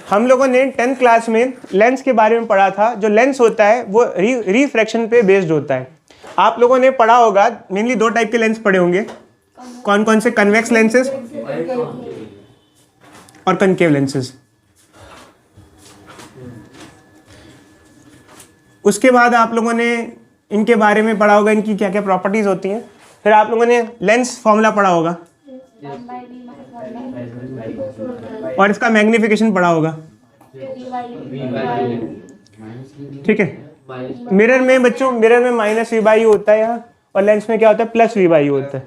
हम लोगों ने 10th क्लास में लेंस के बारे में पढ़ा था। जो लेंस होता है वो रिफ्रैक्शन पे बेस्ड होता है। आप लोगों ने पढ़ा होगा, मेनली 2 टाइप के लेंस पढ़े होंगे। कौन कौन से? कन्वेक्स लेंसेज और कनकेव लेंसेज। उसके बाद आप लोगों ने इनके बारे में पढ़ा होगा, इनकी क्या क्या प्रॉपर्टीज होती हैं। फिर आप लोगों ने लेंस फॉर्मूला पढ़ा होगा और इसका मैग्निफिकेशन पढ़ा होगा। ठीक है। मिरर में बच्चों, मिरर में -v/u होता है यहाँ, और लेंस में क्या होता है? +v/u होता है।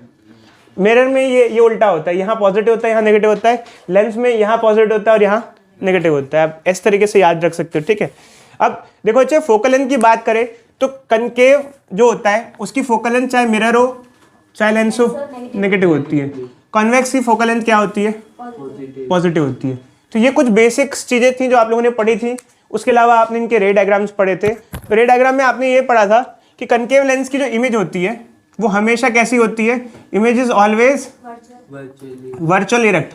मिरर में ये उल्टा होता है, यहाँ पॉजिटिव होता है, यहाँ नेगेटिव होता है। लेंस में यहाँ पॉजिटिव होता है और यहाँ नेगेटिव होता है। आप इस तरीके से याद रख सकते हो। ठीक है। अब देखो बच्चे, फोकल लेंथ की बात करें तो कनकेव जो होता है उसकी फोकल लेंथ चाहे मिरर हो चाहे लेंस हो नेगेटिव होती है। कॉन्वेक्स की फोकल लेंथ क्या होती है? पॉजिटिव होती है। तो ये कुछ बेसिक्स चीजें थी जो आप लोगों ने पढ़ी थी। उसके अलावा आपने इनके रे डायग्राम्स पढ़े थे। तो रे डायग्राम में आपने ये पढ़ा था कि कनकेव लेंस की जो इमेज होती है वो हमेशा कैसी होती है? Image is always virtual erect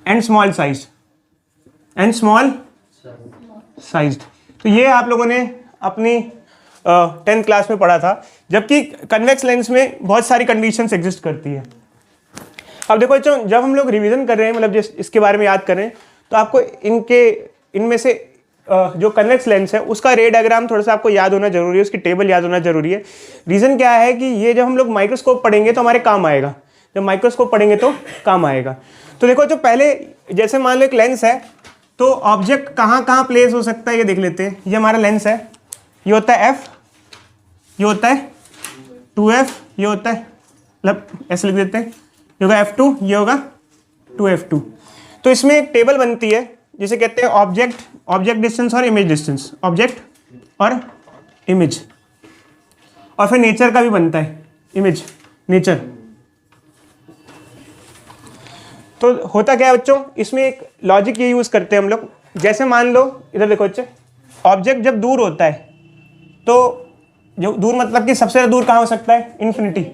and small size तो ये आप लोगों ने अपनी 10th क्लास में पढ़ा था। जबकि कन्वेक्स लेंस में बहुत सारी कंडीशंस एग्जिस्ट करती है। अब देखो बच्चों, जब हम लोग रिवीजन कर रहे हैं, मतलब इसके बारे में याद कर रहे हैं, तो आपको इनमें से जो कन्वेक्स लेंस है उसका रे डायग्राम थोड़ा सा आपको याद होना जरूरी है, उसकी टेबल याद होना जरूरी है। रीज़न क्या है कि ये जब हम लोग माइक्रोस्कोप पढ़ेंगे तो हमारे काम आएगा, जब माइक्रोस्कोप पढ़ेंगे तो काम आएगा। तो देखो, जो पहले जैसे मान लो एक लेंस है, तो ऑब्जेक्ट कहाँ कहाँ प्लेस हो सकता है ये देख लेते हैं। ये हमारा लेंस है, ये होता है f, ये होता है 2f, ये होता है, मतलब ऐसे लिख देते हैं, ये होगा f2, ये होगा 2f2। तो इसमें एक टेबल बनती है जिसे कहते हैं ऑब्जेक्ट डिस्टेंस और इमेज डिस्टेंस, ऑब्जेक्ट और इमेज। और फिर नेचर का भी बनता है, इमेज नेचर। तो होता क्या है बच्चों, इसमें एक लॉजिक ये यूज करते हैं हम लोग। जैसे मान लो, इधर देखो बच्चे, ऑब्जेक्ट जब दूर होता है तो जो दूर मतलब कि सबसे दूर कहाँ हो सकता है? इन्फिनिटी।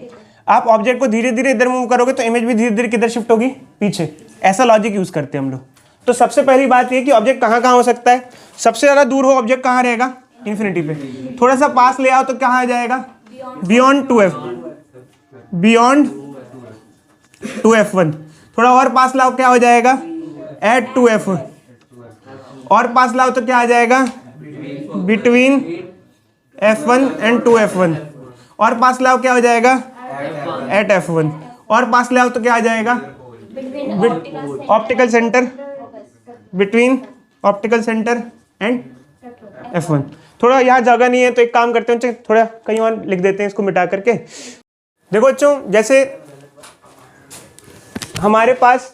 आप ऑब्जेक्ट को धीरे धीरे इधर मूव करोगे तो इमेज भी धीरे धीरे किधर शिफ्ट होगी? पीछे। ऐसा लॉजिक यूज करते हैं हम लोग। तो सबसे पहली बात ये कि ऑब्जेक्ट कहाँ कहाँ हो सकता है। सबसे ज्यादा दूर हो ऑब्जेक्ट कहाँ रहेगा? इन्फिनिटी पे। थोड़ा सा पास ले आओ तो कहाँ आ जाएगा? Beyond 2f, beyond 2f1। थोड़ा और पास लाओ, क्या हो जाएगा? Eight 2f। और पास लाओ तो क्या आ जाएगा? Between f1 and 2f1। और पास लाओ, क्या हो जाएगा? Eight f1। और पास लाओ तो क्या आ जाएगा? Optical centre, between optical centre and f1। थोड़ा यहाँ जगह नहीं है तो एक काम करते हैं, थोड़ा कहीं और लिख देते हैं इसको मिटा करके। देखो बच्चों, जैसे हमारे पास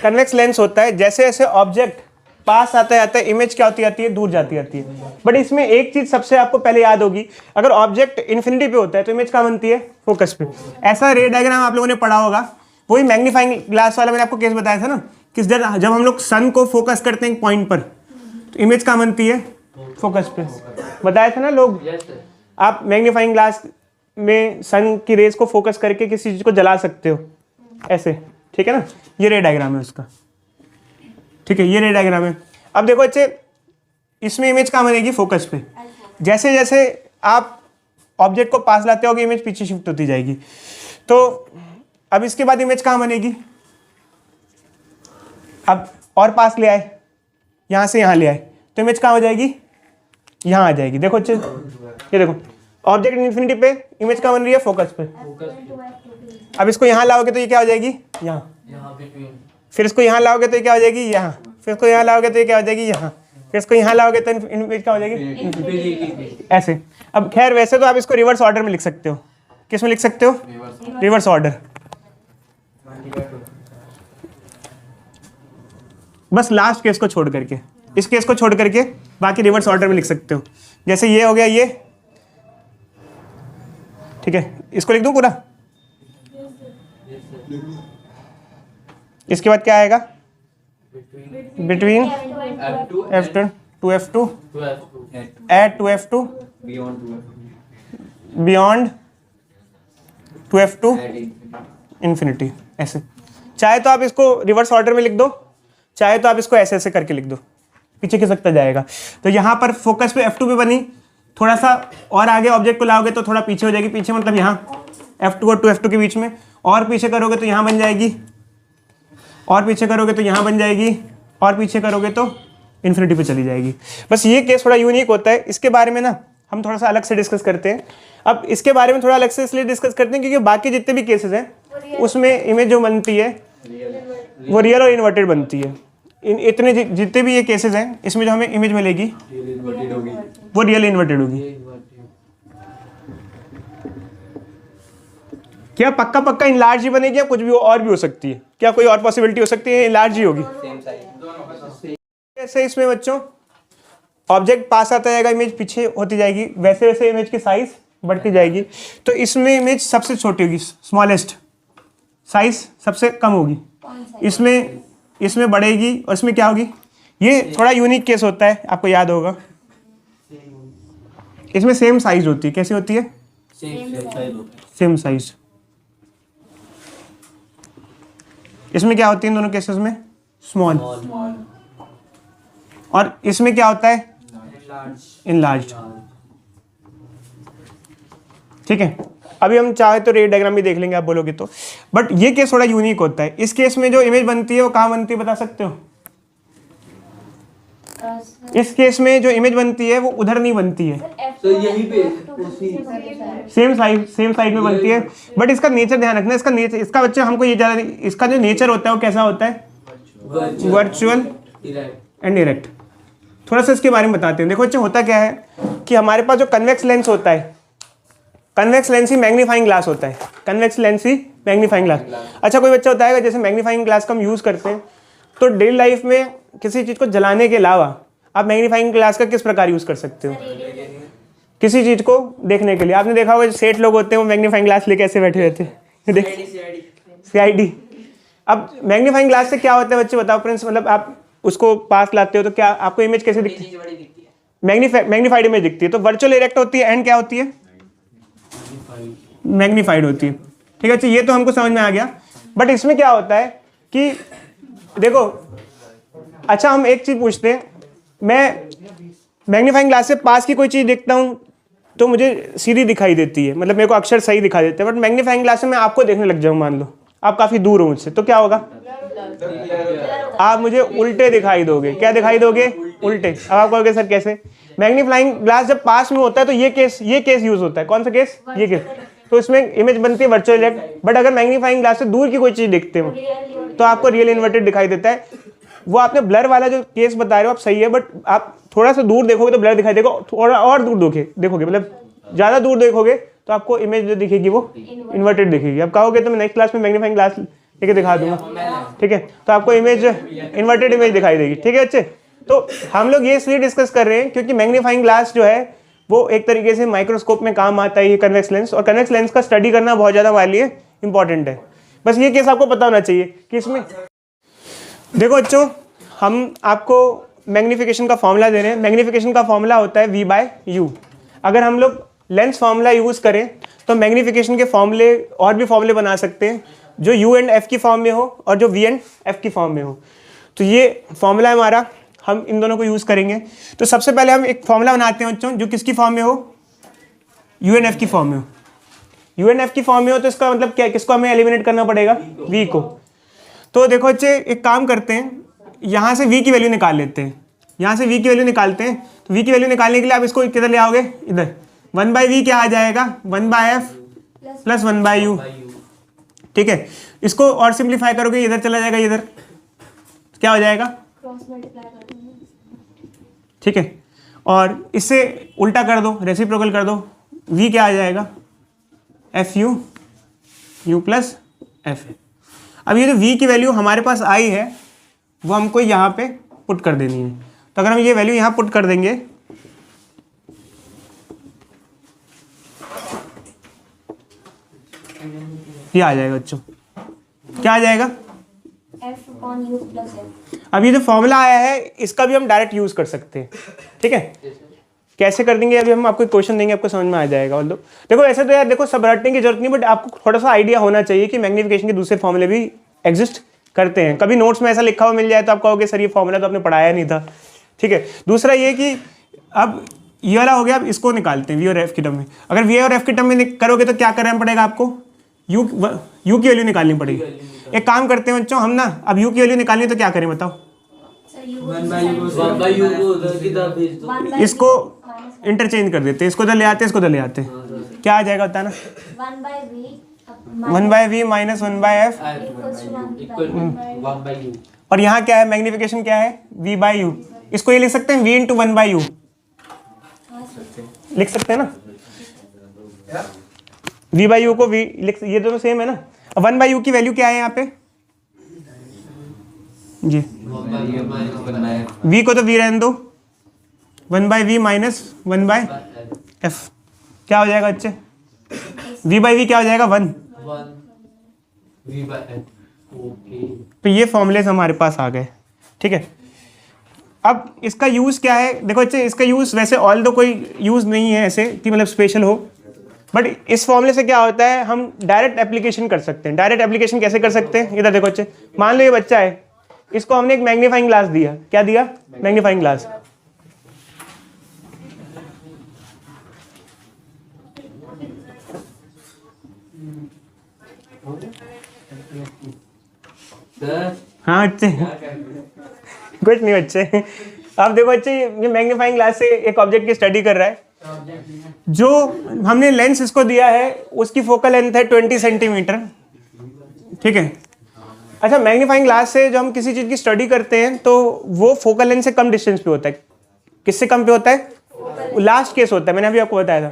कन्वेक्स लेंस होता है, जैसे जैसे ऑब्जेक्ट पास आता जाता है इमेज क्या होती जाती है? दूर जाती जाती है। बट इसमें एक चीज सबसे आपको पहले याद होगी, अगर ऑब्जेक्ट इन्फिनिटी पे होता है तो इमेज कहाँ बनती है? फोकस पे। ऐसा रे डायग्राम आप लोगों ने पढ़ा होगा, वही मैग्नीफाइंग ग्लास वाला मैंने आपको केस बताया था ना, कि जब हम लोग सन को फोकस करते हैं एक पॉइंट पर तो इमेज कहाँ बनती है? फोकस पे। बताया था ना लोग, आप मैग्नीफाइंग ग्लास में सन की रेज को फोकस करके किसी चीज को जला सकते हो ऐसे। ठीक है ना, ये रे डायग्राम है उसका। ठीक है, ये रे डायग्राम है। अब देखो बच्चे, इसमें इमेज कहाँ बनेगी? फोकस पे। जैसे जैसे आप ऑब्जेक्ट को पास लाते होगे इमेज पीछे शिफ्ट होती जाएगी। तो अब इसके बाद इमेज कहाँ बनेगी? अब और पास ले आए, यहाँ से यहाँ ले आए तो इमेज कहाँ हो जाएगी? यहाँ आ जाएगी। देखो बच्चे, ये देखो, ऑब्जेक्ट इन्फिनिटी पे, इमेज कहाँ बन रही है? फोकस पे। अब इसको यहाँ लाओगे तो ये क्या हो जाएगी? यहाँ। फिर इसको यहाँ लाओगे तो ये क्या हो जाएगी? यहाँ। फिर इसको यहाँ लाओगे तो ये क्या हो जाएगी? यहाँ। फिर इसको यहाँ लाओगे तो इमेज क्या हो जाएगी? ऐसे। अब खैर वैसे तो आप इसको रिवर्स ऑर्डर में लिख सकते हो। किस में लिख सकते हो? Reverse order. बस लास्ट केस को छोड़ करके, इस केस को छोड़ करके बाकी रिवर्स ऑर्डर में लिख सकते हो। जैसे ये हो गया ये, ठीक है, इसको लिख दूं पूरा। इसके बाद क्या आएगा? Between f1 2f2 at 2f2 beyond 2f2 infinity. ऐसे चाहे तो आप इसको रिवर्स ऑर्डर में लिख दो, चाहे तो आप इसको ऐसे ऐसे करके लिख दो, पीछे खिसकता जाएगा। तो यहाँ पर फोकस पे F2 पे बनी, थोड़ा सा और आगे ऑब्जेक्ट को लाओगे तो थोड़ा पीछे हो जाएगी, पीछे मतलब यहाँ F2 और 2F2 के बीच में, और पीछे करोगे तो यहाँ बन जाएगी, और पीछे करोगे तो यहाँ बन जाएगी, और पीछे करोगे तो इन्फिनिटी पे चली जाएगी। बस ये केस थोड़ा यूनिक होता है, इसके बारे में ना हम थोड़ा सा अलग से डिस्कस करते हैं। अब इसके बारे में थोड़ा अलग से इसलिए डिस्कस करते हैं क्योंकि बाकी जितने भी केसेस हैं उसमें इमेज जो बनती है वो रियल और इन्वर्टेड बनती है। इतने जितने भी ये केसेस हैं इसमें जो हमें इमेज मिलेगी वो रियल इन्वर्टेड होगी। क्या पक्का पक्का इनलार्ज ही बनेगी या कुछ भी और भी हो सकती है? क्या कोई और पॉसिबिलिटी हो सकती है इनलार्ज ही होगी? ऐसे इसमें बच्चों ऑब्जेक्ट पास आता जाएगा, इमेज पीछे होती जाएगी, वैसे वैसे इमेज की साइज बढ़ती जाएगी। तो इसमें इमेज सबसे छोटी होगी, स्मॉलेस्ट साइज सबसे कम होगी, इसमें बढ़ेगी, और इसमें क्या होगी? ये थोड़ा यूनिक केस होता है, आपको याद होगा। इसमें सेम साइज होती है। कैसी होती है? Same size. इसमें क्या होती है इन दोनों केसेस में? स्मॉल। और इसमें क्या होता है? इनलार्ज। ठीक है, अभी हम चाहे तो रे डायग्राम भी देख लेंगे आप बोलोगे तो, बट ये केस थोड़ा यूनिक होता है। इस केस में जो इमेज बनती है वो कहाँ बनती है बता सकते हो? इस केस में जो इमेज बनती है वो उधर नहीं बनती है, तो यहीं पे सेम साइड में बनती है। बट इसका नेचर ध्यान रखना, इसका नेचर, इसका बच्चे हमको ये ज़्यादा, इसका जो नेचर होता है वो कैसा होता है? Virtual and direct. थोड़ा सा इसके बारे में बताते हैं। देखो बच्चे होता क्या है कि हमारे पास जो कन्वेक्स लेंस होता है, कन्वेक्स लेंस ही मैग्नीफाइंग ग्लास होता है। कन्वेक्स लेंस ही मैग्नीफाइंग ग्लास। अच्छा, कोई बच्चा होता है जैसे मैग्नीफाइंग ग्लास का हम यूज़ करते हैं तो डेली लाइफ में किसी चीज़ को जलाने के अलावा आप मैग्नीफाइंग ग्लास का किस प्रकार यूज़ कर सकते हो? किसी चीज़ को देखने के लिए। आपने देखा होगा जो सेठ लोग होते हैं वो मैग्नीफाइंग ग्लास लेके ऐसे बैठे रहते हैं, CID। अब मैग्नीफाइंग ग्लास से क्या होता है बच्चे बताओ प्रिंस? मतलब आप उसको पास लाते हो तो क्या आपको इमेज कैसे दिखती है? मैग्नीफाइड इमेज दिखती है। तो वर्चुअल इरेक्ट होती है एंड क्या होती है? मैग्नीफाइड होती है। ठीक है, ये तो हमको समझ में आ गया। बट इसमें क्या होता है कि देखो, अच्छा हम एक चीज पूछते हैं, मैं मैग्नीफाइंग ग्लास से पास की कोई चीज देखता हूँ तो मुझे सीधी दिखाई देती है, मतलब मेरे को अक्षर सही दिखाई देते हैं। बट मैग्नीफाइंग ग्लास से मैं आपको देखने लग जाऊँ, मान लो आप काफी दूर हो मुझसे, तो क्या होगा? आप मुझे उल्टे दिखाई दोगे। क्या दिखाई दोगे? उल्टे। अब आप कहोगे सर कैसे? मैग्नीफाइंग ग्लास जब पास में होता है तो ये केस यूज होता है। कौन सा केस? ये केस। तो इसमें इमेज बनती है वर्चुअल इरेक्ट। बट अगर मैग्नीफाइंग ग्लास से दूर की कोई चीज देखते हो तो आपको रियल इन्वर्टेड दिखाई देता है। वो आपने ब्लर वाला जो केस बता रहे हो आप सही है, बट आप थोड़ा सा दूर देखोगे तो ब्लर दिखाई देगा, थोड़ा और दूर देखोगे, मतलब ज़्यादा दूर देखोगे तो आपको इमेज जो दिखेगी वो इन्वर्टेड दिखेगी। अब कहोगे तो मैं नेक्स्ट क्लास में मैग्नीफाइंग ग्लास लेके दिखा दूंगा, ठीक है? तो आपको इमेज इन्वर्टेड इमेज दिखाई देगी। ठीक है बच्चे, तो हम लोग ये इसलिए डिस्कस कर रहे हैं क्योंकि मैग्नीफाइंग ग्लास जो है वो एक तरीके से माइक्रोस्कोप में काम आता है, ये कन्वेक्स लेंस, और कन्वेक्स लेंस का स्टडी करना बहुत ज़्यादा हमारे लिए इंपॉर्टेंट है। बस ये केस आपको पता होना चाहिए कि इसमें देखो बच्चों, हम आपको मैग्नीफिकेशन का फॉर्मूला दे रहे हैं। मैग्नीफिकेशन का फॉर्मूला होता है V/U। अगर हम लोग लेंस फॉर्मूला यूज़ करें तो मैग्नीफिकेशन के फॉर्मूले और भी फॉर्मूले बना सकते हैं जो U एंड F की फॉर्म में हो और जो V एंड F की फॉर्म में हो। तो ये फॉर्मूला है हमारा, हम इन दोनों को यूज़ करेंगे। तो सबसे पहले हम एक फॉर्मूला बनाते हैं बच्चों जो किसकी फॉर्म में हो? U एंड F की फॉर्म में हो। U एंड F की फॉर्म में हो तो इसका मतलब क्या, किसको हमें एलिमिनेट करना पड़ेगा? V को। तो देखो बच्चे एक काम करते हैं, यहाँ से V की वैल्यू निकाल लेते हैं। यहाँ से V की वैल्यू निकालते हैं। तो V की वैल्यू निकालने के लिए आप इसको किधर ले आओगे? इधर। 1/V क्या आ जाएगा? 1/F plus 1/U। ठीक है, इसको और सिंप्लीफाई करोगे, इधर चला जाएगा, इधर क्या हो जाएगा? ठीक है, और इससे उल्टा कर दो, रेसिप्रोकल कर दो। V क्या आ जाएगा? FU U plus F। अब ये जो V की वैल्यू हमारे पास आई है वो हमको यहाँ पे पुट कर देनी है। तो अगर हम ये वैल्यू यहाँ पुट कर देंगे ये आ जाएगा बच्चों, क्या आ जाएगा? F/U + F। अब ये जो फॉर्मूला आया है इसका भी हम डायरेक्ट यूज कर सकते हैं। ठीक है, कैसे कर देंगे अभी हम आपको क्वेश्चन देंगे, आपको समझ में आ जाएगा। और देखो ऐसे तो यार देखो सब रटने की जरूरत नहीं, बट आपको थोड़ा सा आइडिया होना चाहिए कि मैग्नीफिकेशन के दूसरे फॉर्मूले भी एग्जिस्ट करते हैं। कभी नोट्स में ऐसा लिखा हुआ मिल जाए तो आप कहोगे सर ये फॉर्मूला तो आपने पढ़ाया नहीं था, ठीक है। दूसरा ये कि अब ये वाला हो गया, अब इसको निकालते हैं वी और एफ की टर्म में। अगर वी और एफ की टर्म में करोगे तो क्या करना पड़ेगा आपको, यू की वैल्यू निकालनी पड़ेगी। एक काम करते हैं बच्चों हम ना, अब यू की वैल्यू निकालनी है तो क्या करें बताओ, इसको इंटरचेंज कर देते हैं, इसको इधर ले आते हैं, इसको इधर ले आते हैं, क्या आ जाएगा बताना, 1/v माइनस 1/f, और यहाँ क्या है मैग्निफिकेशन क्या है v/u। इसको ये लिख सकते हैं v इंटू 1/u, लिख सकते हैं ना, v/u को v लिख, ये दोनों सेम है ना। 1/u की वैल्यू क्या है यहाँ पे जी, v को तो v रहने दो, 1/v माइनस 1/f क्या हो जाएगा बच्चे, v/v क्या हो जाएगा 1। तो ये फॉर्मूलेस हमारे पास आ गए, ठीक है। अब इसका यूज़ क्या है, देखो बच्चे इसका यूज़ वैसे ऑल दो कोई यूज़ नहीं है ऐसे कि मतलब स्पेशल हो, बट इस फॉर्मूले से क्या होता है हम डायरेक्ट एप्लीकेशन कर सकते हैं। डायरेक्ट एप्लीकेशन कैसे कर सकते हैं, इधर देखो बच्चे, मान लो ये बच्चा है, इसको हमने एक मैग्नीफाइंग ग्लास दिया, क्या दिया, मैग्नीफाइंग ग्लास। हाँ बच्चे कुछ नहीं बच्चे, अब देखो बच्चे ये मैग्नीफाइंग ग्लास से एक ऑब्जेक्ट की स्टडी कर रहा है, जो हमने लेंस इसको दिया है उसकी फोकल लेंथ है 20 सेंटीमीटर, ठीक है। अच्छा मैग्नीफाइंग ग्लास से जो हम किसी चीज़ की स्टडी करते हैं तो वो फोकल लेंथ से कम डिस्टेंस पे होता है, किससे कम पे होता है, लास्ट केस होता है, मैंने अभी आपको बताया था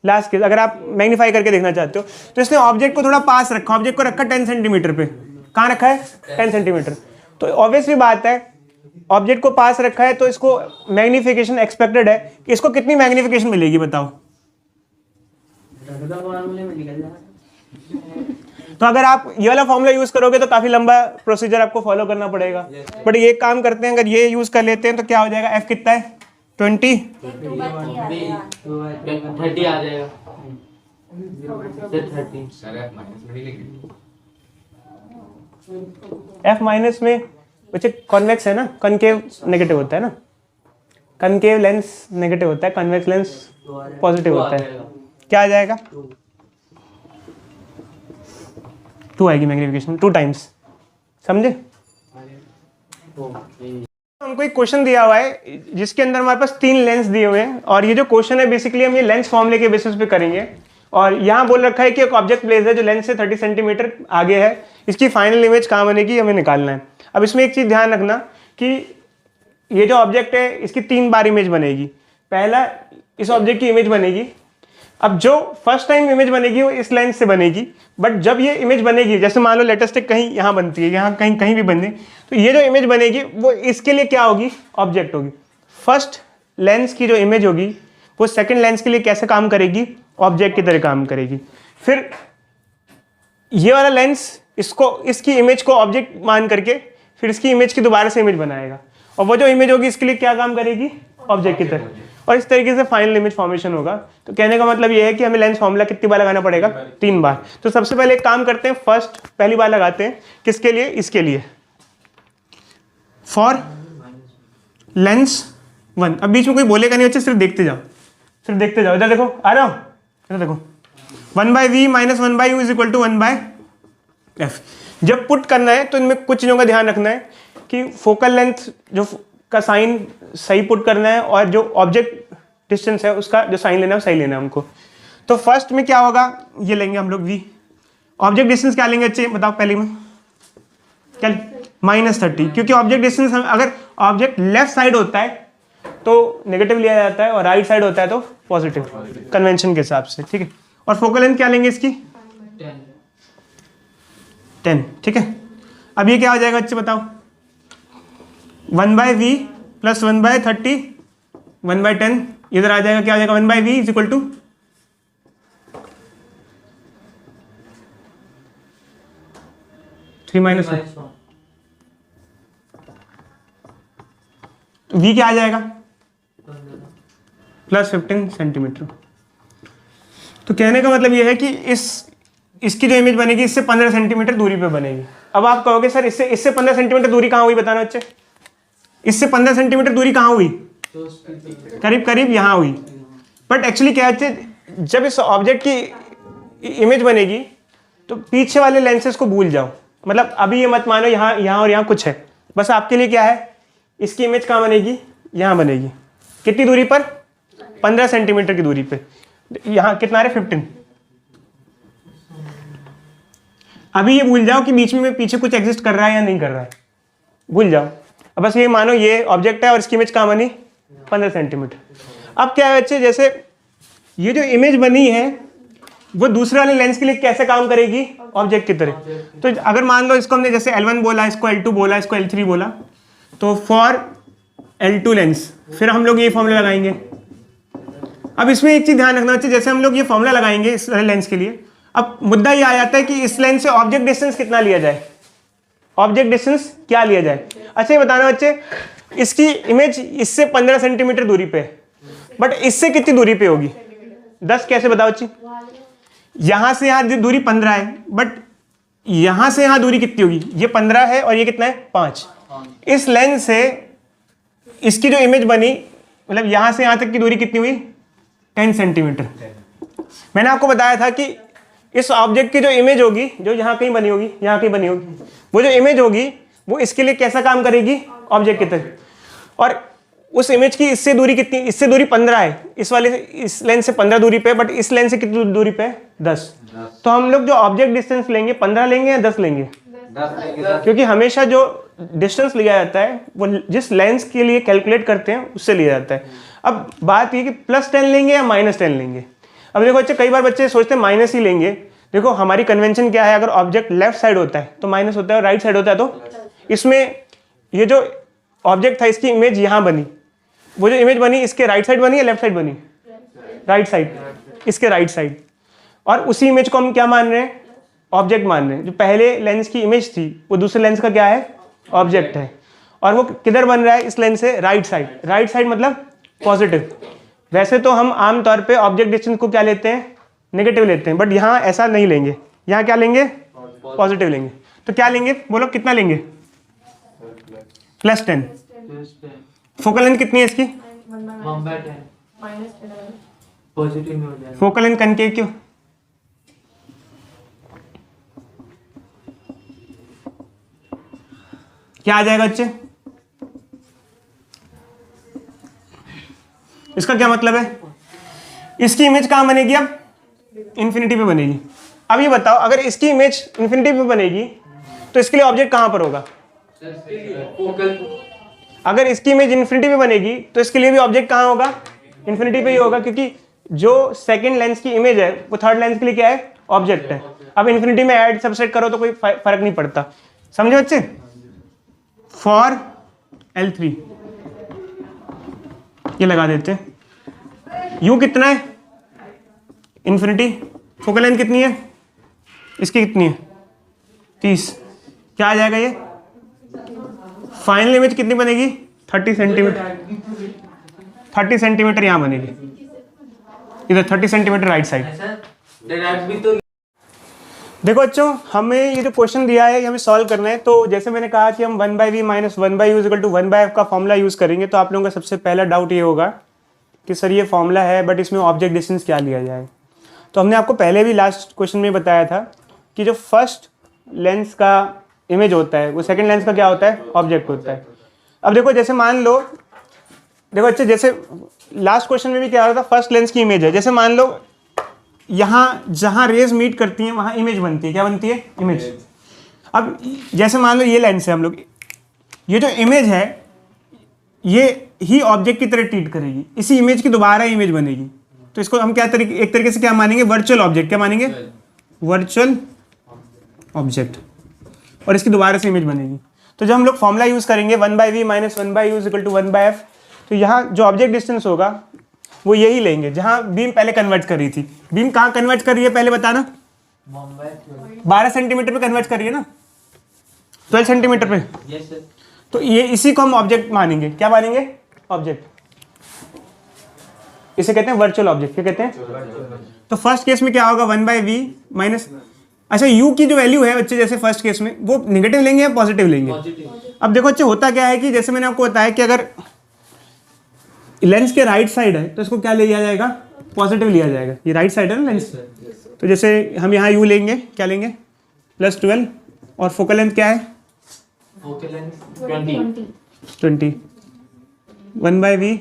लास्ट केस। अगर आप मैग्नीफाई करके देखना चाहते हो तो इसने ऑब्जेक्ट को थोड़ा पास रखा, ऑब्जेक्ट को रखा 10 सेंटीमीटर पे, कहाँ रखा है 10 सेंटीमीटर, तो ऑब्वियसली बात है ऑब्जेक्ट को पास रखा है तो इसको मैग्निफिकेशन एक्सपेक्टेड है कि इसको कितनी मैग्निफिकेशन मिलेगी बताओ। तो अगर आप ये वाला फॉर्मूला यूज करोगे तो काफी लंबा प्रोसीजर आपको फॉलो करना पड़ेगा, बट ये काम करते हैं, अगर ये यूज कर लेते हैं तो क्या हो जाएगा, एफ कितना है 20 30 आ जाएगा, एफ माइनस में बच्चे कॉन्वेक्स है ना, कनकेव नेगेटिव होता है ना, कनकेव लेंस नेगेटिव होता है, कन्वेक्स लेंस पॉजिटिव होता है, क्या आ जाएगा 2 आएगी मैग्निफिकेशन, 2 टाइम्स, समझे। हमको एक क्वेश्चन दिया हुआ है जिसके अंदर हमारे पास 3 लेंस दिए हुए हैं, और ये जो क्वेश्चन है बेसिकली हम ये लेंस फॉर्मूले के बेसिस पे करेंगे। और यहाँ बोल रखा है कि एक ऑब्जेक्ट प्लेस है जो लेंस से 30 सेंटीमीटर आगे है, इसकी फाइनल इमेज कहाँ बनेगी हमें निकालना है। अब इसमें एक चीज़ ध्यान रखना कि ये जो ऑब्जेक्ट है इसकी 3 बार इमेज बनेगी। पहला इस ऑब्जेक्ट की इमेज बनेगी, अब जो फर्स्ट टाइम इमेज बनेगी वो इस लेंस से बनेगी, बट जब ये इमेज बनेगी, जैसे मान लो लेटेस्ट कहीं यहाँ बनती है, यहाँ कहीं कहीं भी बने, तो ये जो इमेज बनेगी वो इसके लिए क्या होगी, ऑब्जेक्ट होगी। फर्स्ट लेंस की जो इमेज होगी वो सेकंड लेंस के लिए कैसे काम करेगी, ऑब्जेक्ट की तरह काम करेगी। फिर ये वाला लेंस इसको, इसकी इमेज को ऑब्जेक्ट मान करके फिर इसकी इमेज की दोबारा से इमेज बनाएगा, और वो जो इमेज होगी इसके लिए क्या काम करेगी, ऑब्जेक्ट की तरह, और इस तरीके से फाइनल इमेज फॉर्मेशन होगा। तो कहने का मतलब ये है कि हमें लेंस फॉर्मूला कितनी बार लगाना पड़ेगा, 3 बार। तो सबसे पहले एक काम करते हैं, फर्स्ट पहली बार लगाते हैं, किसके लिए, इसके लिए, फॉर लेंस 1। अब बीच में कोई बोलेगा नहीं बच्चे, सिर्फ देखते जाओ, सिर्फ देखते जाओ। इधर देखो, आ रहा हो, इधर देखो, 1/v minus 1/u is equal to 1/f। जब पुट करना है तो इनमें कुछ चीज़ों का ध्यान रखना है कि फोकल लेंथ जो का साइन सही पुट करना है, और जो ऑब्जेक्ट डिस्टेंस है उसका जो साइन लेना है वो सही लेना है हमको। तो फर्स्ट में क्या होगा, ये लेंगे हम लोग v, ऑब्जेक्ट डिस्टेंस क्या लेंगे बच्चे बताओ, पहले में क्या, -30, क्योंकि ऑब्जेक्ट डिस्टेंस अगर ऑब्जेक्ट लेफ्ट साइड होता है तो नेगेटिव लिया जाता है और राइट साइड होता है तो पॉजिटिव, कन्वेंशन के हिसाब से, ठीक है। और फोकल लेंथ क्या लेंगे इसकी 10, ठीक है। अब ये क्या हो जाएगा बच्चे बताओ, 1/v प्लस 1/30 1/10, इधर आ जाएगा, क्या हो जाएगा 1/v is equal to 3 - 1, v क्या आ जाएगा प्लस 15 सेंटीमीटर। तो कहने का मतलब ये है कि इसकी जो इमेज बनेगी इससे 15 सेंटीमीटर दूरी पे बनेगी। अब आप कहोगे सर इससे 15 सेंटीमीटर दूरी कहाँ हुई, बताना बच्चे। इससे 15 सेंटीमीटर दूरी कहाँ हुई, करीब करीब यहाँ हुई। बट एक्चुअली क्या है, जब इस ऑब्जेक्ट की इमेज बनेगी तो पीछे वाले लेंसेज को भूल जाओ। मतलब अभी ये मत मानो यहाँ और यहाँ कुछ है। बस आपके लिए क्या है, इसकी इमेज कहाँ बनेगी, यहाँ बनेगी। कितनी दूरी पर, 15 सेंटीमीटर की दूरी पे। यहाँ कितना है, 15। अभी ये भूल जाओ कि बीच में पीछे कुछ एग्जिस्ट कर रहा है या नहीं कर रहा है, भूल जाओ। अब बस ये मानो ये ऑब्जेक्ट है और इसकी इमेज कहाँ बनी, 15 सेंटीमीटर। अब क्या है बच्चे, जैसे ये जो इमेज बनी है वो दूसरे वाले लेंस के लिए कैसे काम करेगी, ऑब्जेक्ट की तरह। तो अगर मान लो इसको हमने जैसे L1 बोला, इसको L2 बोला, इसको L3 बोला, तो फॉर L2 लेंस फिर हम लोग ये फॉर्मूला लगाएंगे। अब इसमें एक चीज ध्यान रखना चाहिए, जैसे हम लोग ये फॉर्मूला लगाएंगे इस लेंस के लिए, अब मुद्दा ये आ जाता है कि इस लेंस से ऑब्जेक्ट डिस्टेंस कितना लिया जाए, ऑब्जेक्ट डिस्टेंस क्या लिया जाए। अच्छा ये बताना बच्चे, इसकी इमेज इससे 15 सेंटीमीटर दूरी पे है, बट इससे कितनी दूरी पे होगी, 10। कैसे बताओ बच्चे, यहां से यहां दूरी 15 है, बट यहां से यहां दूरी कितनी होगी, ये 15 है और ये कितना है, 5। इस लेंस से इसकी जो इमेज बनी, मतलब यहां से यहां तक की दूरी कितनी हुई, 10 सेंटीमीटर। मैंने आपको बताया था कि इस ऑब्जेक्ट की जो इमेज होगी, जो यहाँ कहीं बनी होगी, यहाँ कहीं बनी होगी, वो जो इमेज होगी वो इसके लिए कैसा काम करेगी, ऑब्जेक्ट की तरह। और उस इमेज की इससे दूरी कितनी, इससे दूरी 15 है, इस वाले इस लेंस से 15 दूरी पे, बट इस लेंस से कितनी दूरी पे, 10। तो हम लोग जो ऑब्जेक्ट डिस्टेंस लेंगे 15 लेंगे या 10 लेंगे, 10, क्योंकि हमेशा जो डिस्टेंस लिया जाता है वो जिस लेंस के लिए कैलकुलेट करते हैं उससे लिया जाता है। अब बात ये कि +10 लेंगे या -10 लेंगे। अब देखो बच्चे, कई बार बच्चे सोचते हैं माइनस ही लेंगे। देखो हमारी कन्वेंशन क्या है, अगर ऑब्जेक्ट लेफ्ट साइड होता है तो माइनस होता है, और राइट साइड होता है तो इसमें ये जो ऑब्जेक्ट था इसकी इमेज यहाँ बनी, वो जो इमेज बनी इसके राइट साइड बनी या लेफ्ट साइड बनी, राइट साइड, इसके राइट साइड। और उसी इमेज को हम क्या मान रहे हैं, ऑब्जेक्ट मान रहे हैं। जो पहले लेंस की इमेज थी वो दूसरे लेंस का क्या है, ऑब्जेक्ट है, और वो किधर बन रहा है, इस लेंस से राइट साइड। राइट साइड मतलब पॉजिटिव। वैसे तो हम आमतौर पे ऑब्जेक्ट डिस्टेंस को क्या लेते हैं, नेगेटिव लेते हैं, बट यहाँ ऐसा नहीं लेंगे, यहाँ क्या लेंगे, पॉजिटिव लेंगे। तो क्या लेंगे, बोलो कितना लेंगे, +10। फोकल लेंथ कितनी है इसकी, फोकल लेंथ कनकेव क्यों, क्या आ जाएगा बच्चे, इसका क्या मतलब है, इसकी इमेज कहां बनेगी, अब इन्फिनिटी पे बनेगी। अब ये बताओ, अगर इसकी इमेज इन्फिनिटी पे बनेगी तो इसके लिए ऑब्जेक्ट कहां पर होगा, अगर इसकी इमेज इन्फिनिटी पे बनेगी तो इसके लिए भी ऑब्जेक्ट कहां होगा, इन्फिनिटी पे ही होगा, क्योंकि जो सेकंड लेंस की इमेज है वो थर्ड लेंस के लिए क्या है, ऑब्जेक्ट है। अब इन्फिनिटी में ऐड सबसेट करो तो कोई फर्क नहीं पड़ता, समझे बच्चे। फॉर L3 ये लगा देते हैं, U कितना है, इन्फिनिटी। फोकल लेंथ कितनी है, इसकी कितनी है, 30। क्या आ जाएगा ये, फाइनल इमेज कितनी बनेगी, 30 सेंटीमीटर। 30 सेंटीमीटर यहाँ बनेगी, इधर 30 सेंटीमीटर राइट साइड। देखो बच्चों, हमें ये जो क्वेश्चन दिया है ये हमें सॉल्व करना है। तो जैसे मैंने कहा कि हम 1/v - 1/u = 1/f का फॉर्मूला यूज़ करेंगे, तो आप लोगों का सबसे पहला डाउट ये होगा कि सर ये फॉर्मूला है बट इसमें ऑब्जेक्ट डिस्टेंस क्या लिया जाए। तो हमने आपको पहले भी लास्ट क्वेश्चन में बताया था कि जो फर्स्ट लेंस का इमेज होता है वो सेकंड लेंस का क्या होता है, ऑब्जेक्ट होता है। अब देखो जैसे मान लो, देखो अच्छा, जैसे लास्ट क्वेश्चन में भी क्या हो रहा था, फर्स्ट लेंस की इमेज है। जैसे मान लो यहाँ जहाँ रेज मीट करती हैं वहाँ इमेज बनती है, क्या बनती है, इमेज। अब जैसे मान लो ये लेंस है, हम लोग ये जो इमेज है ये ही ऑब्जेक्ट की तरह ट्रीट करेगी, इसी इमेज की दोबारा इमेज बनेगी। तो इसको हम क्या एक तरीके से क्या मानेंगे, वर्चुअल ऑब्जेक्ट। क्या मानेंगे, वर्चुअल ऑब्जेक्ट, और इसकी दोबारा से इमेज बनेगी। तो जब हम लोग फॉर्मूला यूज करेंगे 1/v - 1/u = 1/f, तो यहाँ जो ऑब्जेक्ट डिस्टेंस होगा वो यही लेंगे जहाँ बीम पहले कन्वर्ट कर रही थी। बीम कहाँ कन्वर्ट कर रही है पहले बताना, 12 सेंटीमीटर पे कन्वर्ट कर रही है ना, 12 सेंटीमीटर पे। yes, तो ये इसी को हम ऑब्जेक्ट मानेंगे। क्या मानेंगे, ऑब्जेक्ट। इसे कहते हैं वर्चुअल ऑब्जेक्ट। क्या कहते हैं, तो फर्स्ट केस में क्या होगा, 1/v - अच्छा u की जो वैल्यू है बच्चे जैसे फर्स्ट केस में वो नेगेटिव लेंगे या पॉजिटिव लेंगे? अब देखो बच्चे होता क्या है कि जैसे मैंने आपको बताया कि अगर लेंस के राइट साइड है तो इसको क्या ले लिया जाएगा? पॉजिटिव लिया जाएगा। ये राइट साइड है ना लेंस, तो जैसे हम यहाँ u लेंगे, क्या लेंगे? +12 और फोकल लेंथ क्या है? Focal length 20. 20 1/v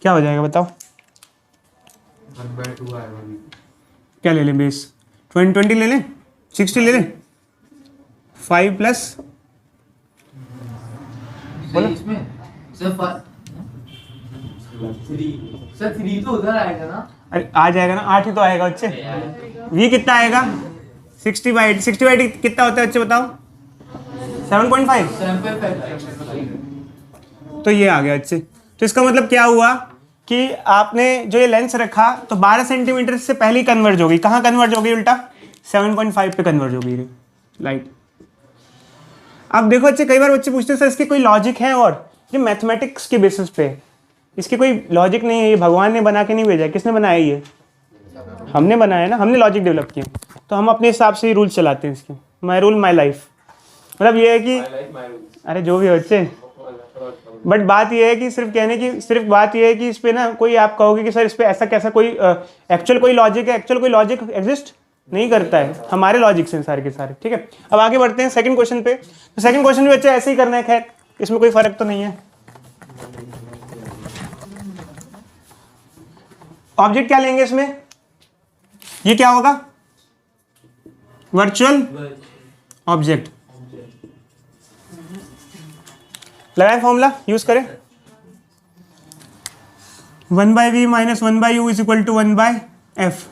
क्या हो जाएगा बताओ? 1/2 आएगा। क्या ले लें बेस? 20 ले लें, 60 ले लें, 5 प्लस बोलो इसमें सर 3 तो उधर आएगा ना? अरे आ जाएगा ना, 8 ही तो आएगा बच्चे। v कितना आएगा? 60/8 60/8 कितना होता है बच्चे बताओ? 7.5। 7.5। तो ये आ गया बच्चे। तो इसका मतलब क्या हुआ कि आपने जो ये लेंस रखा तो 12 सेंटीमीटर से पहले ही कन्वर्ज होगी। कहाँ कन्वर्ज होगी? उल्टा 7.5 पे कन्वर्ज होगी लाइट। अब देखो बच्चे, कई बार बच्चे पूछते हैं सर इसके कोई लॉजिक है? और ये मैथमेटिक्स के बेसिस पे, इसके कोई लॉजिक नहीं है, ये भगवान ने बना के नहीं भेजा। किसने बनाया? ये हमने बनाया ना, हमने लॉजिक डेवलप किया। तो हम अपने हिसाब से ही रूल चलाते हैं इसके। माई रूल माई लाइफ, मतलब ये है कि अरे जो भी हो बच्चे, बट बात ये है कि सिर्फ बात ये है कि इस पे ना कोई आप कहोगे कि सर इस पे ऐसा कैसा कोई एक्चुअल कोई लॉजिक है? एक्चुअल कोई लॉजिक एग्जिस्ट नहीं करता है, हमारे लॉजिक से सारे के सारे। ठीक है, अब आगे बढ़ते हैं सेकंड क्वेश्चन पे। तो सेकंड क्वेश्चन भी बच्चे ऐसे ही करना है, खैर इसमें कोई फर्क तो नहीं है। ऑब्जेक्ट क्या लेंगे इसमें? ये क्या होगा? Virtual object. लगाए फॉर्मूला, यूज करें। 1/v minus 1/u is equal to 1/f।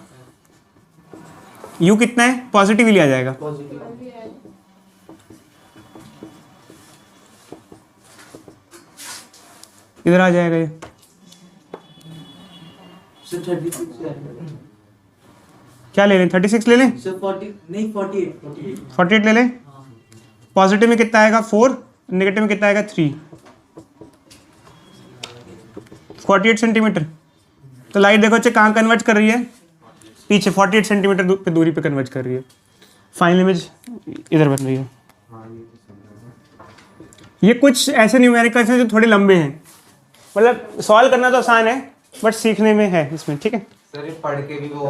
u कितना है? पॉजिटिव ही लिया जाएगा। इधर आ जाएगा ये। क्या ले लें? 36 ले लें? 48 ले लें। पॉजिटिव में कितना आएगा? 4, नेगेटिव में कितना आएगा? 3। 48 सेंटीमीटर। तो लाइट देखो बच्चे कहाँ कन्वर्ज कर रही है? पीछे 48 सेंटीमीटर पे दूरी पे कन्वर्ज कर रही है। फाइनल इमेज इधर बन रही है। ये कुछ ऐसे न्यूमेरिकल्स हैं जो थोड़े लंबे हैं, मतलब सॉल्व करना तो आसान है बट सीखने में है इसमें। ठीक है, सर ये पढ़ के भी वो